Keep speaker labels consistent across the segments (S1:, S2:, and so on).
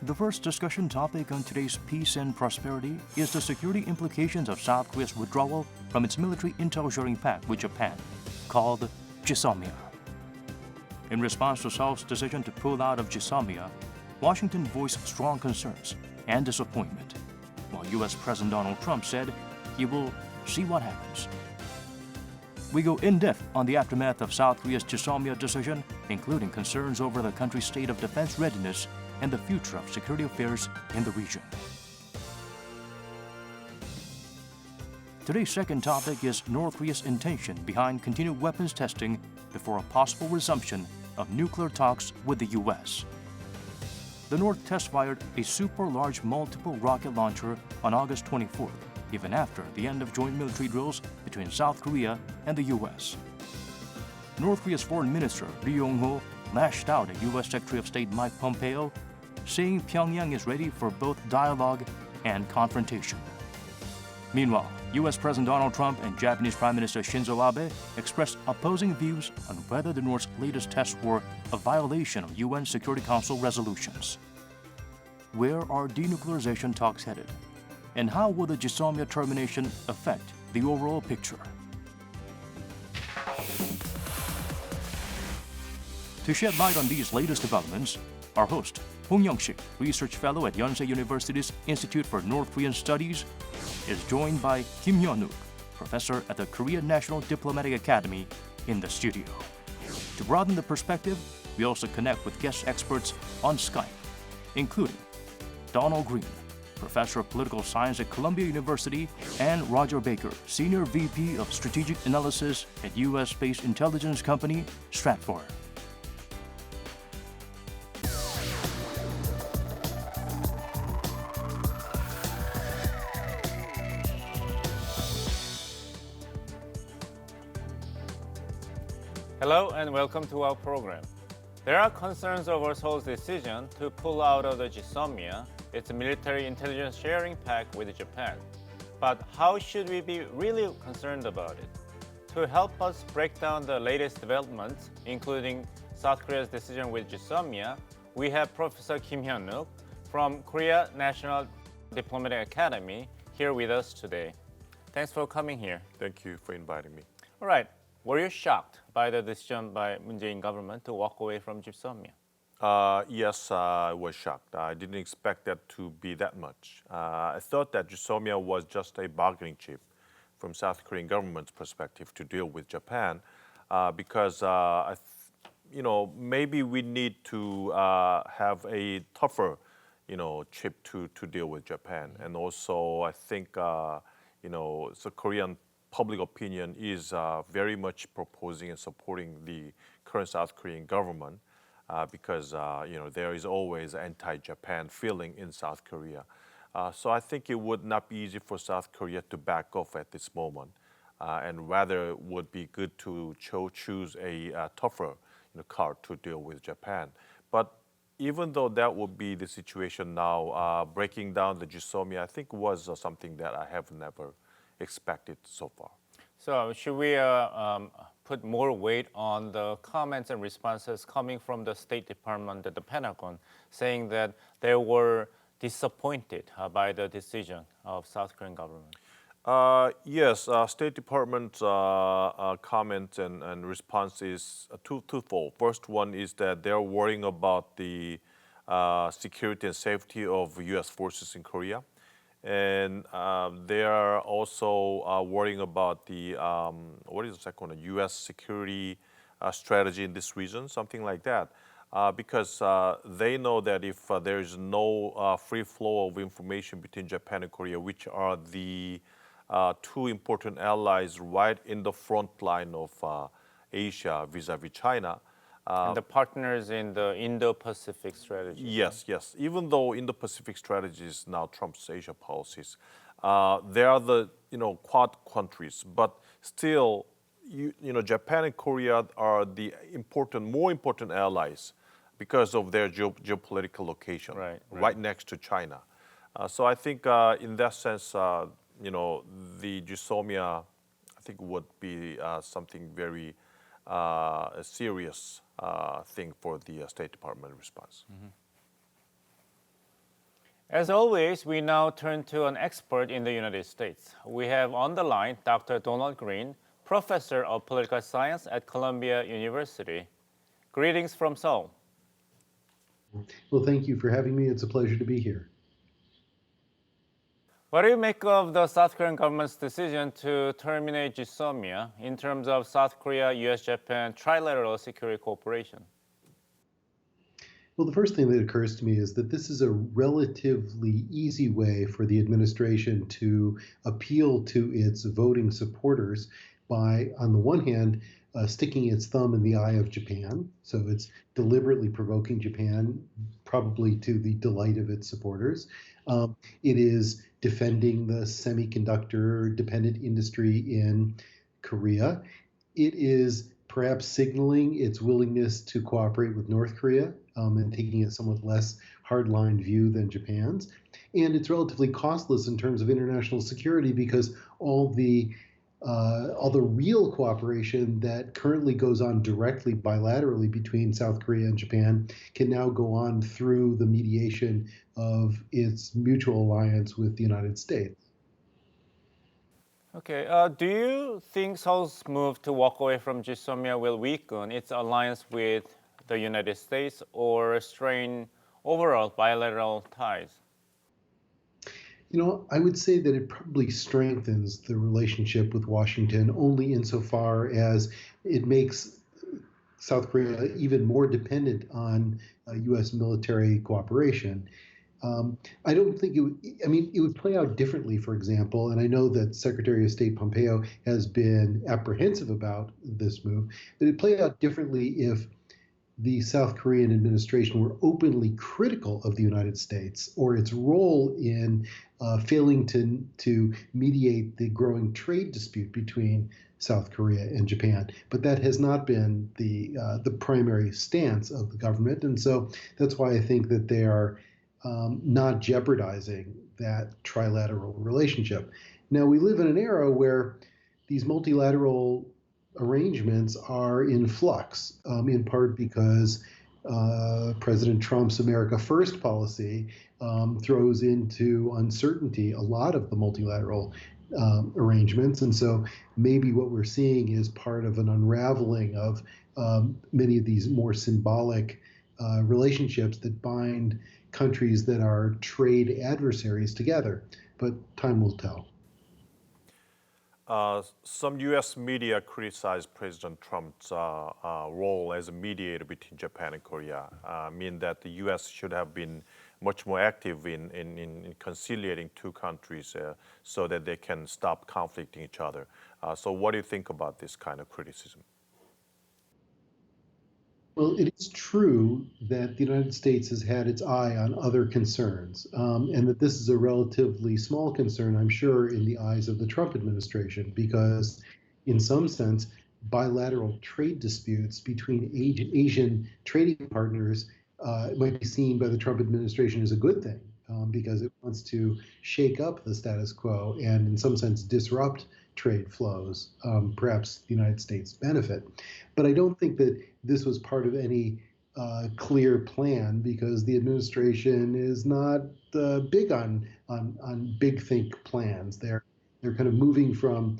S1: The first discussion topic on today's Peace and Prosperity is the security implications of South Korea's withdrawal from its military intel sharing pact with Japan, called GSOMIA. In response to Seoul's decision to pull out of GSOMIA, Washington voiced strong concerns and disappointment, while U.S. President Donald Trump said he will see what happens. We go in-depth on the aftermath of South Korea's GSOMIA decision, including concerns over the country's state of defense readiness and the future of security affairs in the region. Today's second topic is North Korea's intention behind continued weapons testing before a possible resumption of nuclear talks with the U.S. The North test-fired a super-large multiple rocket launcher on August 24th, even after the end of joint military drills between South Korea and the U.S. North Korea's Foreign Minister Ri Yong-ho lashed out at U.S. Secretary of State Mike Pompeo, saying Pyongyang is ready for both dialogue and confrontation. Meanwhile, U.S. President Donald Trump and Japanese Prime Minister Shinzo Abe expressed opposing views on whether the North's latest tests were a violation of UN Security Council resolutions. Where are denuclearization talks headed? And how will the GSOMIA termination affect the overall picture? To shed light on these latest developments, our host, Hong Young-sik, Research Fellow at Yonsei University's Institute for North Korean Studies, is joined by Kim Hyun-wook, Professor at the Korean National Diplomatic Academy, in the studio. To broaden the perspective, we also connect with guest experts on Skype, including Donald Green, Professor of Political Science at Columbia University, and Rodger Baker, Senior VP of Strategic Analysis at U.S.-based intelligence company Stratfor.
S2: Hello and welcome to our program. There are concerns over Seoul's decision to pull out of the GSOMIA, its military intelligence sharing pact with Japan. But how should we be really concerned about it? To help us break down the latest developments, including South Korea's decision with GSOMIA, we have Professor Kim Hyun-wook from Korea National Diplomatic Academy here with us today. Thanks for coming here.
S3: Thank you for inviting me.
S2: All right. Were you shocked by the decision by Moon Jae-in government to walk away from GSOMIA?
S3: Yes, I was shocked. I didn't expect that to be that much. I thought that GSOMIA was just a bargaining chip from South Korean government's perspective to deal with Japan, because maybe we need to have a tougher, chip to deal with Japan, and also I think so Korean public opinion is very much proposing and supporting the current South Korean government because there is always anti-Japan feeling in South Korea. So I think it would not be easy for South Korea to back off at this moment, and rather would be good to choose a tougher card to deal with Japan. But even though that would be the situation now, breaking down the GSOMIA, I think was something that I have never expected so far.
S2: So should we put more weight on the comments and responses coming from the State Department, the Pentagon, saying that they were disappointed by the decision of South Korean government?
S3: Yes, State Department's comment and response is twofold. First one is that they're worrying about the security and safety of U.S. forces in Korea. And they are also worrying about the, what is the second one, U.S. security strategy in this region, something like that. Because they know that if there is no free flow of information between Japan and Korea, which are the two important allies right in the front line of Asia vis-a-vis China,
S2: and the partners in the Indo-Pacific strategy.
S3: Yes, yes. Even though Indo-Pacific strategy is now Trump's Asia policies, they are the Quad countries, but still, Japan and Korea are the more important allies because of their geopolitical location, right next to China. So I think in that sense, the GSOMIA, I think would be something very serious thing for the State Department response.
S2: Mm-hmm. As always, we now turn to an expert in the United States. We have on the line Dr. Donald Green, professor of political science at Columbia University. Greetings from Seoul.
S4: Well, thank you for having me. It's a pleasure to be here.
S2: What do you make of the South Korean government's decision to terminate GSOMIA in terms of South Korea, US, Japan trilateral security cooperation?
S4: Well, the first thing that occurs to me is that this is a relatively easy way for the administration to appeal to its voting supporters by, on the one hand, sticking its thumb in the eye of Japan. So it's deliberately provoking Japan, probably to the delight of its supporters. It is defending the semiconductor-dependent industry in Korea. It is perhaps signaling its willingness to cooperate with North Korea and taking a somewhat less hardline view than Japan's. And it's relatively costless in terms of international security because all the real cooperation that currently goes on directly bilaterally between South Korea and Japan can now go on through the mediation of its mutual alliance with the United States.
S2: Okay, do you think Seoul's move to walk away from GSOMIA will weaken its alliance with the United States or strain overall bilateral ties?
S4: You know, I would say that it probably strengthens the relationship with Washington only insofar as it makes South Korea even more dependent on U.S. military cooperation. I don't think it would play out differently, for example, and I know that Secretary of State Pompeo has been apprehensive about this move, but it'd play out differently if the South Korean administration were openly critical of the United States or its role in failing to mediate the growing trade dispute between South Korea and Japan. But that has not been the primary stance of the government, and so that's why I think that they are not jeopardizing that trilateral relationship. Now, we live in an era where these multilateral arrangements are in flux, in part because President Trump's America First policy throws into uncertainty a lot of the multilateral arrangements. And so maybe what we're seeing is part of an unraveling of many of these more symbolic relationships that bind countries that are trade adversaries together. But time will tell.
S3: Some U.S. media criticized President Trump's role as a mediator between Japan and Korea, mean that the U.S. should have been much more active in conciliating two countries so that they can stop conflicting each other. So what do you think about this kind of criticism?
S4: Well, it is true that the United States has had its eye on other concerns, and that this is a relatively small concern, I'm sure, in the eyes of the Trump administration, because in some sense, bilateral trade disputes between Asian trading partners might be seen by the Trump administration as a good thing, because it wants to shake up the status quo and in some sense disrupt trade flows, perhaps the United States benefit. But I don't think that this was part of any clear plan, because the administration is not big on big think plans. They're kind of moving from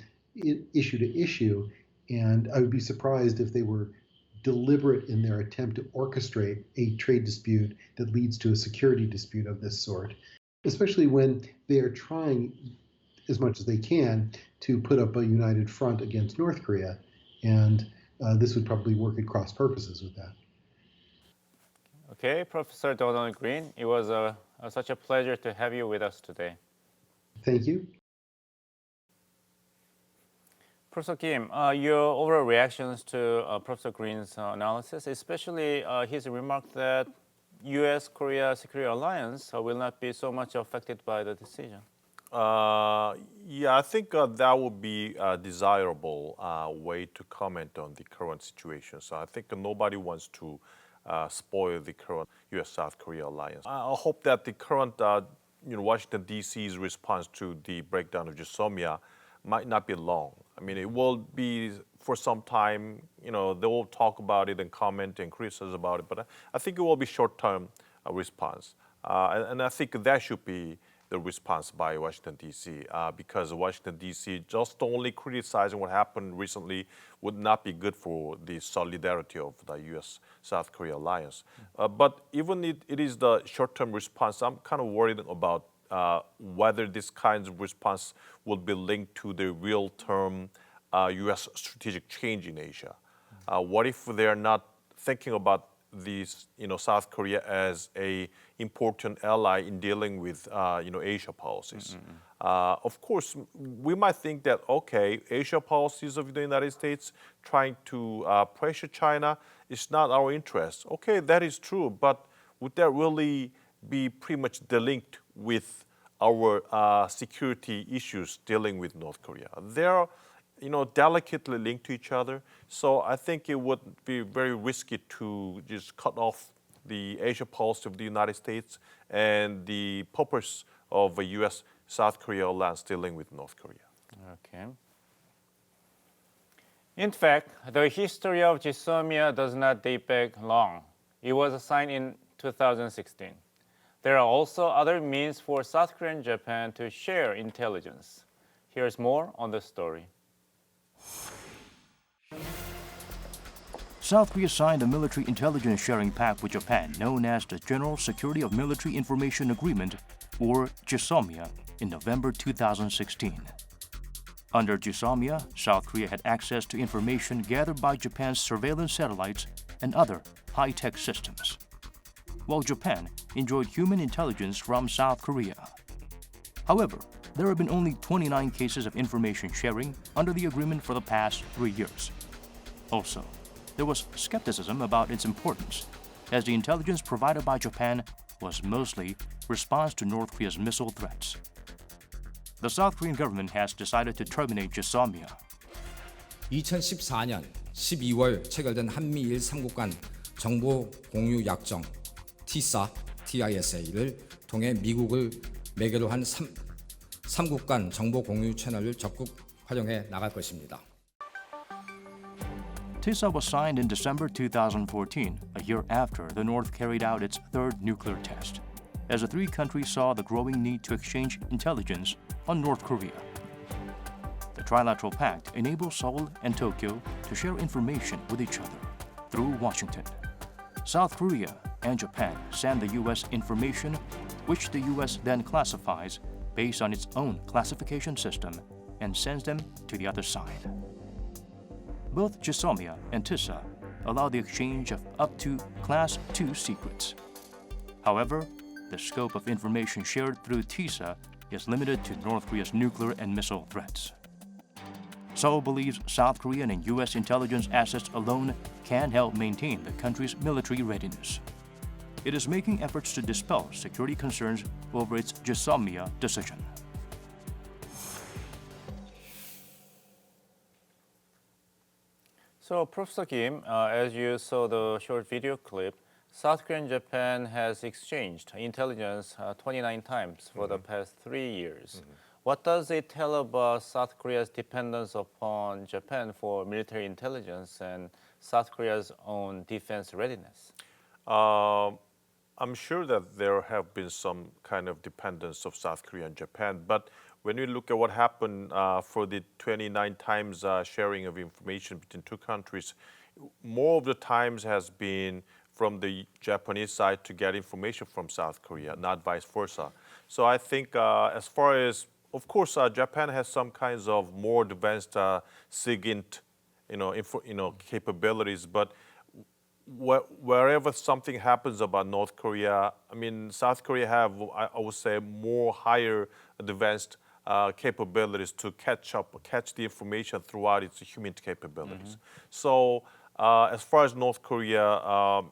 S4: issue to issue, and I would be surprised if they were deliberate in their attempt to orchestrate a trade dispute that leads to a security dispute of this sort, especially when they are trying as much as they can to put up a united front against North Korea. And this would probably work at cross purposes with that.
S2: Okay, Professor Donald Green, it was such a pleasure to have you with us today.
S4: Thank you.
S2: Professor Kim, your overall reactions to Professor Green's analysis, especially his remark that U.S.-Korea security alliance will not be so much affected by the decision.
S3: Yeah, I think that would be a desirable way to comment on the current situation. So I think nobody wants to spoil the current U.S.-South Korea alliance. I hope that the current Washington, D.C.'s response to the breakdown of GSOMIA might not be long. I mean, it will be for some time, they will talk about it and comment and criticize about it, but I think it will be short-term response. And I think that should be the response by Washington, D.C., because Washington, D.C. just only criticizing what happened recently would not be good for the solidarity of the U.S.-South Korea alliance. But even if it is the short-term response, I'm kind of worried about whether this kind of response will be linked to the real-term U.S. strategic change in Asia. What if they are not thinking about these, South Korea as a important ally in dealing with, Asia policies? Of course, we might think that, okay, Asia policies of the United States trying to pressure China is not our interest. Okay, that is true, but would that really be pretty much linked with our security issues dealing with North Korea? They're delicately linked to each other. So I think it would be very risky to just cut off the Asia policy of the United States and the purpose of a U.S.-South Korea alliance dealing with North Korea.
S2: Okay. In fact, the history of GSOMIA does not date back long. It was signed in 2016. There are also other means for South Korea and Japan to share intelligence. Here's more on the story.
S1: South Korea signed a military intelligence sharing pact with Japan known as the General Security of Military Information Agreement, or GSOMIA, in November 2016. Under GSOMIA, South Korea had access to information gathered by Japan's surveillance satellites and other high-tech systems, while Japan enjoyed human intelligence from South Korea. However, there have been only 29 cases of information sharing under the agreement for the past 3 years. Also, there was skepticism about its importance, as the intelligence provided by Japan was mostly response to North Korea's missile threats. The South Korean government has decided to terminate GSOMIA.
S5: 2014년 12월 체결된 한미일 3국 간 정보 공유 약정 TISA를 통해 미국을 매개로 한 3국 간 정보 공유 채널을 적극 활용해 나갈 것입니다.
S1: TISA was signed in December 2014, a year after the North carried out its third nuclear test, as the three countries saw the growing need to exchange intelligence on North Korea. The trilateral pact enables Seoul and Tokyo to share information with each other through Washington. South Korea and Japan send the U.S. information, which the U.S. then classifies based on its own classification system and sends them to the other side. Both GSOMIA and TISA allow the exchange of up to Class 2 secrets. However, the scope of information shared through TISA is limited to North Korea's nuclear and missile threats. Seoul believes South Korean and U.S. intelligence assets alone can help maintain the country's military readiness. It is making efforts to dispel security concerns over its GSOMIA decision.
S2: So, Professor Kim, as you saw the short video clip, South Korea and Japan has exchanged intelligence 29 times for the past 3 years. What does it tell about South Korea's dependence upon Japan for military intelligence and South Korea's own defense readiness?
S3: I'm sure that there have been some kind of dependence of South Korea and Japan, but when we look at what happened for the 29 times sharing of information between two countries, more of the times has been from the Japanese side to get information from South Korea, not vice versa. So I think as far as, of course, Japan has some kinds of more advanced SIGINT, capabilities, but wherever something happens about North Korea, I mean, South Korea have, I would say, more higher advanced capabilities to catch the information throughout its human capabilities. So as far as North Korea,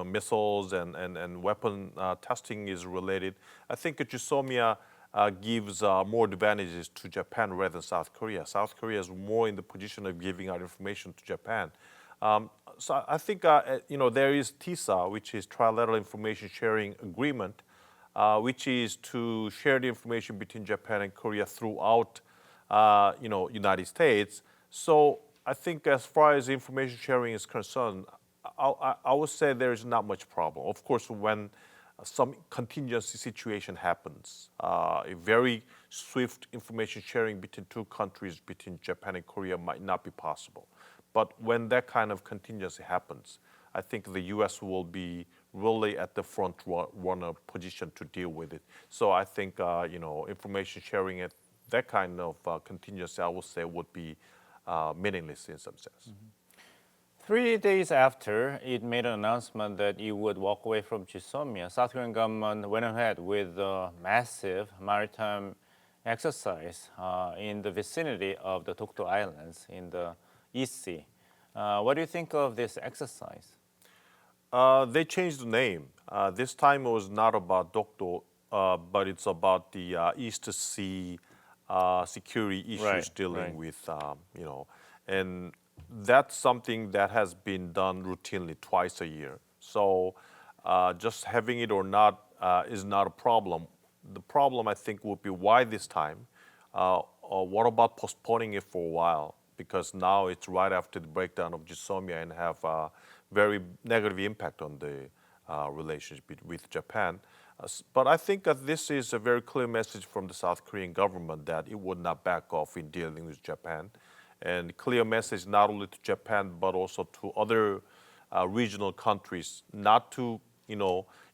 S3: missiles and weapon testing is related, I think GSOMIA gives more advantages to Japan rather than South Korea. South Korea is more in the position of giving out information to Japan. So I think there is TISA, which is Trilateral Information Sharing Agreement, which is to share the information between Japan and Korea throughout, United States. So I think as far as information sharing is concerned, I would say there is not much problem. Of course, when some contingency situation happens, a very swift information sharing between two countries, between Japan and Korea, might not be possible. But when that kind of contingency happens, I think the U.S. will be really at the front runner position to deal with it. So I think information sharing at that kind of contingency, I would say, would be meaningless in some sense.
S2: Mm-hmm. 3 days after it made an announcement that it would walk away from GSOMIA, South Korean government went ahead with a massive maritime exercise in the vicinity of the Dokdo Islands in the East Sea. What do you think of this exercise?
S3: They changed the name. This time it was not about Dokdo, but it's about the East Sea security issues dealing with, and that's something that has been done routinely twice a year. So just having it or not is not a problem. The problem, I think, would be why this time? What about postponing it for a while? Because now it's right after the breakdown of GSOMIA and have a very negative impact on the relationship with Japan. But I think that this is a very clear message from the South Korean government that it would not back off in dealing with Japan. And clear message not only to Japan but also to other regional countries not to,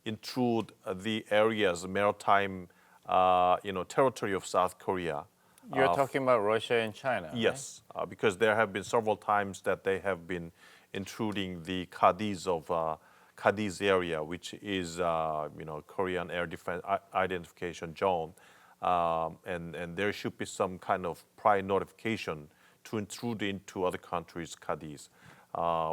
S3: intrude the areas, maritime, territory of South Korea.
S2: You're talking about Russia and China.
S3: Yes, because there have been several times that they have been intruding the Cadiz of Cadiz area, which is Korean Air Defense Identification Zone, and there should be some kind of prior notification to intrude into other countries' Cadiz,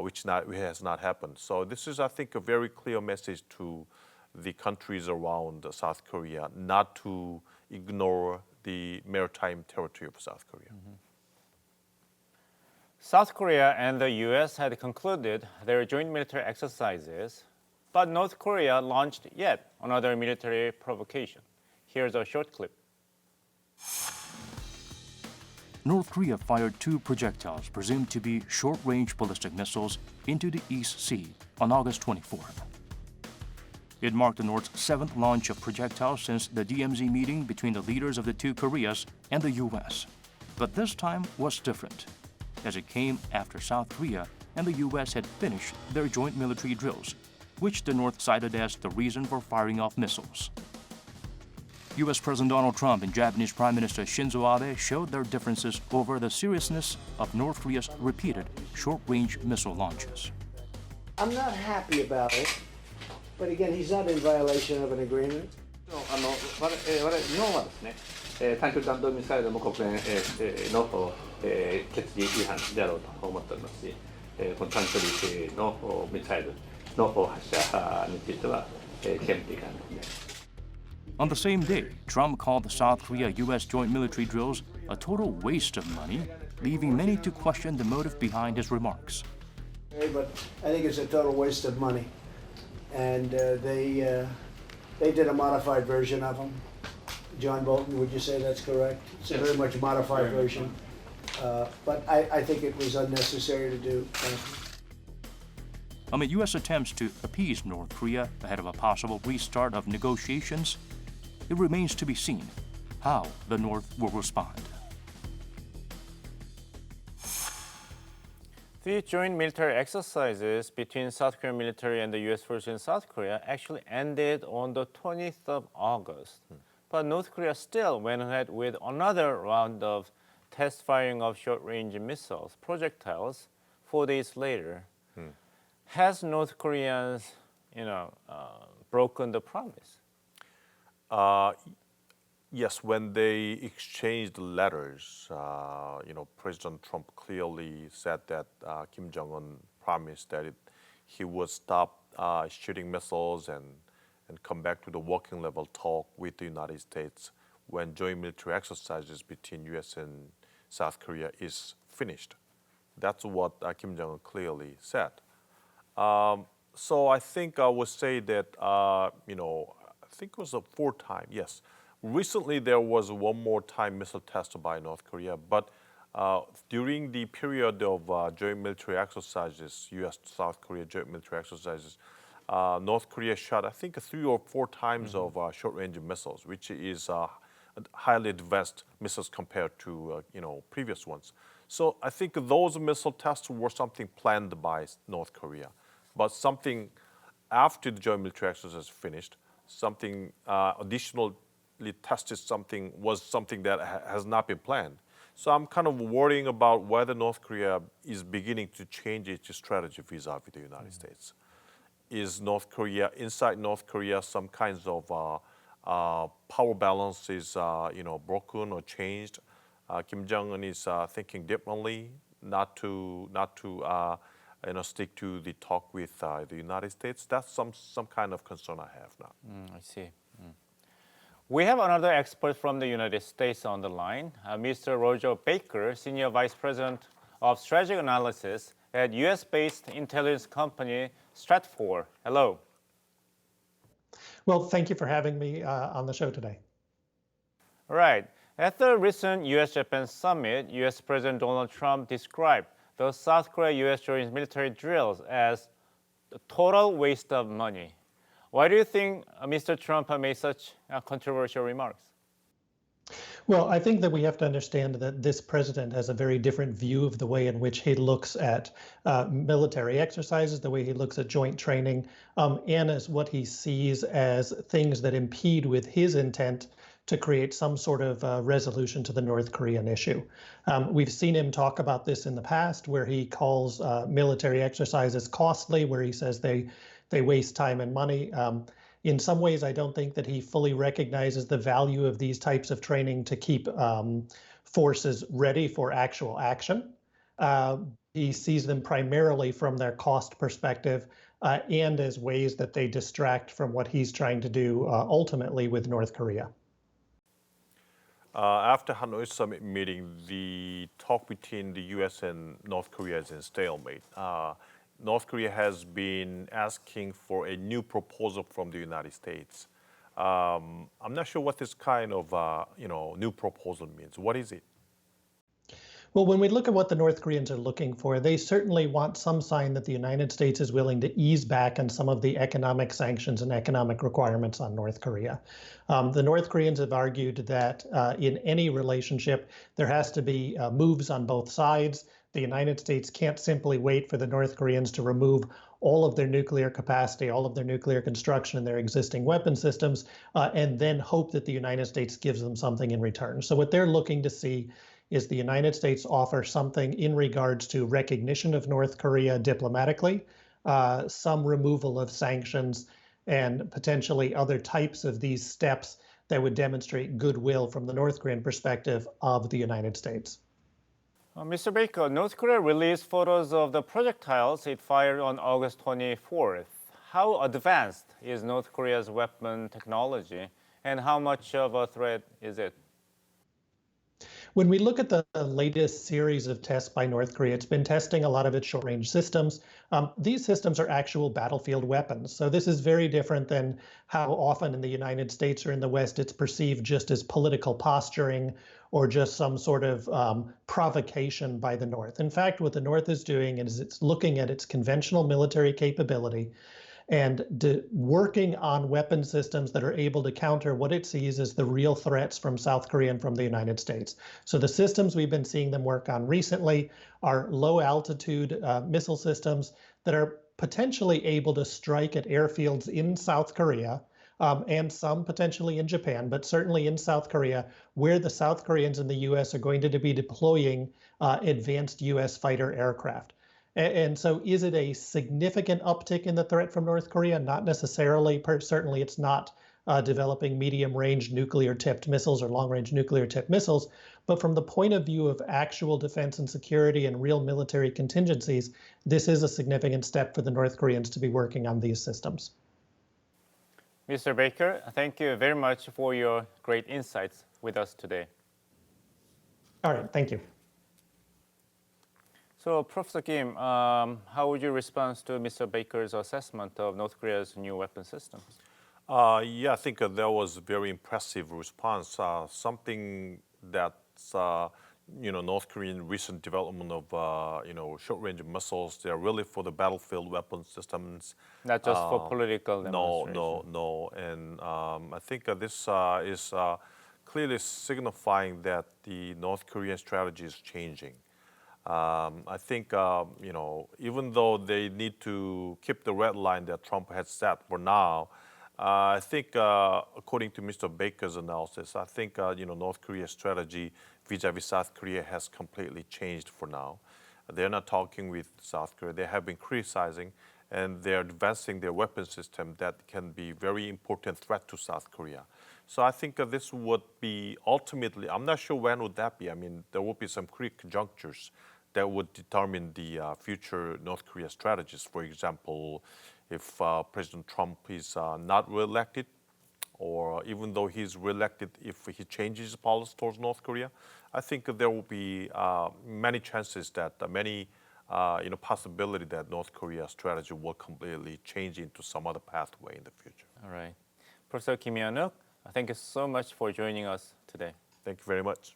S3: which has not happened. So this is, I think, a very clear message to the countries around South Korea not to ignore the maritime territory of South Korea.
S2: Mm-hmm. South Korea and the U.S. had concluded their joint military exercises, but North Korea launched yet another military provocation. Here's a short clip.
S1: North Korea fired 2 projectiles presumed to be short-range ballistic missiles into the East Sea on August 24th. It marked the North's 7th launch of projectiles since the DMZ meeting between the leaders of the 2 Koreas and the U.S. But this time was different, as it came after South Korea and the U.S. had finished their joint military drills, which the North cited as the reason for firing off missiles. U.S. President Donald Trump and Japanese Prime Minister Shinzo Abe showed their differences over the seriousness of North Korea's repeated short-range missile launches.
S6: I'm not happy about it, but again, he's not in violation of an agreement.
S7: 日本はですね、短距離弾道ミサイルも国連の決議違反であろうと思っておりますし、この短距離のミサイルの発射については極めて遺憾ですね。
S1: On the same day, Trump called the South Korea-U.S. joint military drills a total waste of money, leaving many to question the motive behind his remarks.
S6: But I think it's a total waste of money, and they did a modified version of them. John Bolton, would you say that's correct? It's a very much modified version, but I think it was unnecessary to do.
S1: Amid U.S. attempts to appease North Korea ahead of a possible restart of negotiations, it remains to be seen how the North will respond.
S2: The joint military exercises between South Korean military and the U.S. forces in South Korea actually ended on the 20th of August. But North Korea still went ahead with another round of test firing of short-range missiles, projectiles, 4 days later. Has North Koreans, broken the promise?
S3: Yes, when they exchanged letters, President Trump clearly said that Kim Jong-un promised that he would stop shooting missiles and come back to the working level talk with the United States when joint military exercises between U.S. and South Korea is finished. That's what Kim Jong-un clearly said. So I think I would say that, I think it was a 4th time, yes. Recently, there was one more time missile test by North Korea, but during the period of joint military exercises, U.S.-South Korea joint military exercises, North Korea shot, I think, 3 or 4 times of short-range missiles, which is highly advanced missiles compared to previous ones. So I think those missile tests were something planned by North Korea, but something after the joint military exercise finished, something additionally tested was something that has not been planned. So I'm kind of worrying about whether North Korea is beginning to change its strategy vis-a-vis the United States. Is North Korea, inside North Korea, some kinds of power balance is broken or changed? Kim Jong-un is thinking differently, not to stick to the talk with the United States. That's some kind of concern I have now.
S2: I see. We have another expert from the United States on the line, Mr. Rodger Baker, Senior Vice President of Strategic Analysis at US-based intelligence company Stratfor. Hello.
S8: Well, thank you for having me on the show today.
S2: All right. At the recent US-Japan summit, US President Donald Trump described the South Korea-US joint military drills as a total waste of money. Why do you think Mr. Trump made such controversial remarks?
S8: Well, I think that we have to understand that this president has a very different view of the way in which he looks at military exercises, the way he looks at joint training, and as what he sees as things that impede with his intent to create some sort of resolution to the North Korean issue. We've seen him talk about this in the past, where he calls military exercises costly, where he says they waste time and money. In some ways, I don't think that he fully recognizes the value of these types of training to keep forces ready for actual action. He sees them primarily from their cost perspective and as ways that they distract from what he's trying to do ultimately with North Korea.
S3: After Hanoi summit meeting, the talk between the U.S. and North Korea is in stalemate. North Korea has been asking for a new proposal from the United States. I'm not sure what this kind of new proposal means. What is it?
S8: Well, when we look at what the North Koreans are looking for, they certainly want some sign that the United States is willing to ease back on some of the economic sanctions and economic requirements on North Korea. The North Koreans have argued that in any relationship, there has to be moves on both sides. The United States can't simply wait for the North Koreans to remove all of their nuclear capacity, all of their nuclear construction and their existing weapon systems, and then hope that the United States gives them something in return. So what they're looking to see is the United States offer something in regards to recognition of North Korea diplomatically, some removal of sanctions, and potentially other types of these steps that would demonstrate goodwill from the North Korean perspective of the United States.
S2: Mr. Baker, North Korea released photos of the projectiles it fired on August 24th. How advanced is North Korea's weapon technology, and how much of a threat is it?
S8: When we look at the latest series of tests by North Korea, it's been testing a lot of its short-range systems. These systems are actual battlefield weapons. So this is very different than how often in the United States or in the West it's perceived just as political posturing or just some sort of provocation by the North. In fact, what the North is doing is it's looking at its conventional military capability and working on weapon systems that are able to counter what it sees as the real threats from South Korea and from the United States. So the systems we've been seeing them work on recently are low-altitude missile systems that are potentially able to strike at airfields in South Korea and some potentially in Japan, but certainly in South Korea, where the South Koreans and the U.S. are going to be deploying advanced U.S. fighter aircraft. And so is it a significant uptick in the threat from North Korea? Not necessarily. Certainly it's not developing medium-range nuclear-tipped missiles or long-range nuclear-tipped missiles. But from the point of view of actual defense and security and real military contingencies, this is a significant step for the North Koreans to be working on these systems.
S2: Mr. Baker, thank you very much for your great insights with us today.
S8: All right, thank you.
S2: So, Professor Kim, how would you respond to Mr. Baker's assessment of North Korea's new weapon systems?
S3: Yeah, I think that was a very impressive response. Something that's North Korean recent development of short-range missiles. They're really for the battlefield weapon systems.
S2: Not just for political
S3: No,
S2: demonstration.
S3: no. And I think this is clearly signifying that the North Korean strategy is changing. I think, even though they need to keep the red line that Trump has set for now, I think, according to Mr. Baker's analysis, I think, North Korea's strategy vis-a-vis South Korea has completely changed for now. They're not talking with South Korea. They have been criticizing, and they're advancing their weapon system that can be very important threat to South Korea. So I think this would be ultimately, I'm not sure when would that be. I mean, there will be some critical junctures that would determine the future North Korea strategies. For example, if President Trump is not reelected, or even though he's reelected, if he changes his policy towards North Korea, I think there will be many chances that possibility that North Korea's strategy will completely change into some other pathway in the future.
S2: All right. Professor Kim Hyun-wook, thank you so much for joining us today.
S3: Thank you very much.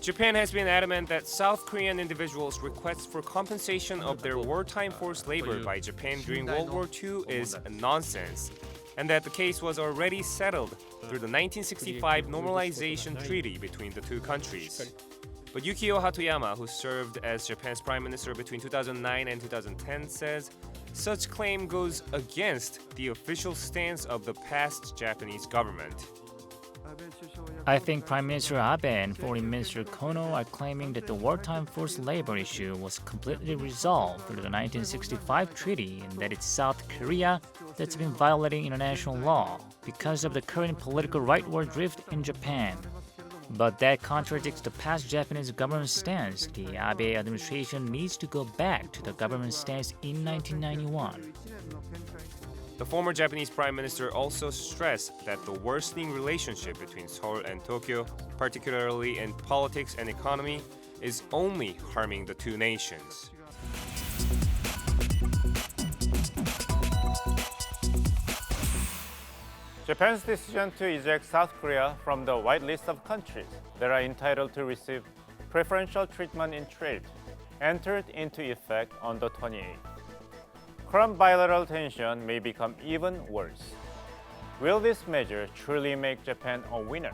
S9: Japan has been adamant that South Korean individuals' requests for compensation of their wartime forced labor by Japan during World War II is nonsense, and that the case was already settled through the 1965 Normalization Treaty between the two countries. But Yukio Hatoyama, who served as Japan's prime minister between 2009 and 2010, says such claim goes against the official stance of the past Japanese government.
S10: I think Prime Minister Abe and Foreign Minister Kono are claiming that the wartime forced labor issue was completely resolved through the 1965 treaty and that it's South Korea that's been violating international law because of the current political rightward drift in Japan. But that contradicts the past Japanese government stance. The Abe administration needs to go back to the government stance in 1991.
S9: The former Japanese prime minister also stressed that the worsening relationship between Seoul and Tokyo, particularly in politics and economy, is only harming the two nations.
S2: Japan's decision to eject South Korea from the white list of countries that are entitled to receive preferential treatment in trade entered into effect on the 28th. Current bilateral tension may become even worse. Will this measure truly make Japan a winner?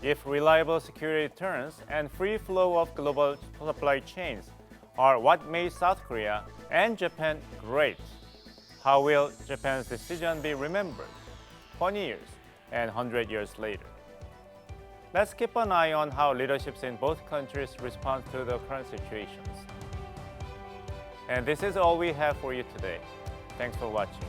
S2: If reliable security terms and free flow of global supply chains are what made South Korea and Japan great, how will Japan's decision be remembered 20 years and 100 years later? Let's keep an eye on how leaderships in both countries respond to the current situations. And this is all we have for you today. Thanks for watching.